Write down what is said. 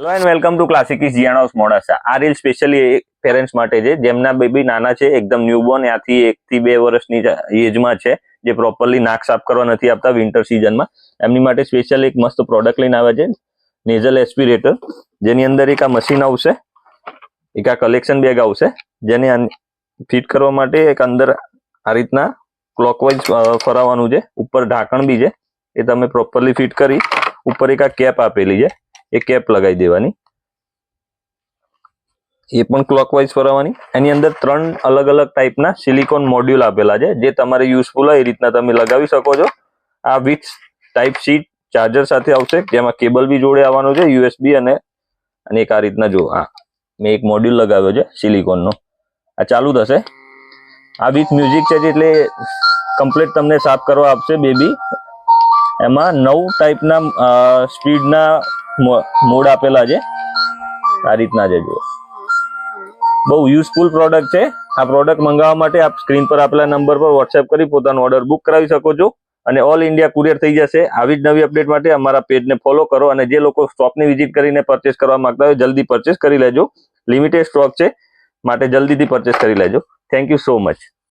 Hello and welcome to classic ઇઝ જીયાણ house Modasa. આ રીલ સ્પેશિયલી પેરેન્ટ્સ માટે છે જેમના બેબી નાના છે, એકદમ ન્યૂબોર્ન, ત્યાંથી 1 થી 2 વર્ષની એજમાં છે, જે પ્રોપરલી નાક સાફ કરવા નથી આપતા વિન્ટર સિઝનમાં. એમની માટે સ્પેશિયલ એક મસ્ત પ્રોડક્ટ લઈને આવે છે, નેઝલ એસ્પિરેટર, જેની અંદર એક આ મશીન આવશે, એક આ કલેક્શન બેગ આવશે, જેને ફિટ કરવા માટે એક અંદર આ રીતના ક્લોકવાઇઝ ફરાવવાનું છે. ઉપર ઢાંકણ બી છે, એ તમે પ્રોપરલી ફિટ કરી ઉપર એક આ કેપ આપેલી છે, એ કેપ લગાવી દેવાની, એ પણ ક્લોકવાઇઝ ફરાવવાની. એની અંદર 3 અલગ અલગ ટાઈપના સિલિકોન મોડ્યુલ આપેલા છે, જે તમારે યુઝફુલ હોય એ રીતના તમે લગાવી શકો છો. આ વિથ ટાઈપ સી ચાર્જર સાથે આવશે, જેમાં કેબલ બી જોડે આવવાનું છે, યુએસબી અને એક આ રીતના જો મેં એક મોડ્યુલ લગાવ્યો છે સિલિકોનનો, આ ચાલુ થશે. આ વિથ મ્યુઝિક છે, એટલે કમ્પ્લીટ તમને સાફ કરવા આપશે બેબી. એમાં 9 ટાઈપના સ્પીડના મોડ આપેલા છે, આ રીતના છે જુઓ. બહુ યુઝફુલ પ્રોડક્ટ છે. આ પ્રોડક્ટ મંગાવવા માટે આપ સ્ક્રીન પર આપેલા નંબર પર વોટ્સએપ કરી પોતાનો ઓર્ડર બુક કરાવી શકો છો અને ઓલ ઇન્ડિયા કુરિયર થઈ જશે. આવી જ નવી અપડેટ માટે અમારા પેજને ફોલો કરો અને જે લોકો શોપની વિઝિટ કરીને પરચેસ કરવા માંગતા હોય જલ્દી પરચેસ કરી લેજો. લિમિટેડ સ્ટોક છે, માટે જલ્દીથી પરચેસ કરી લેજો. Thank you so much.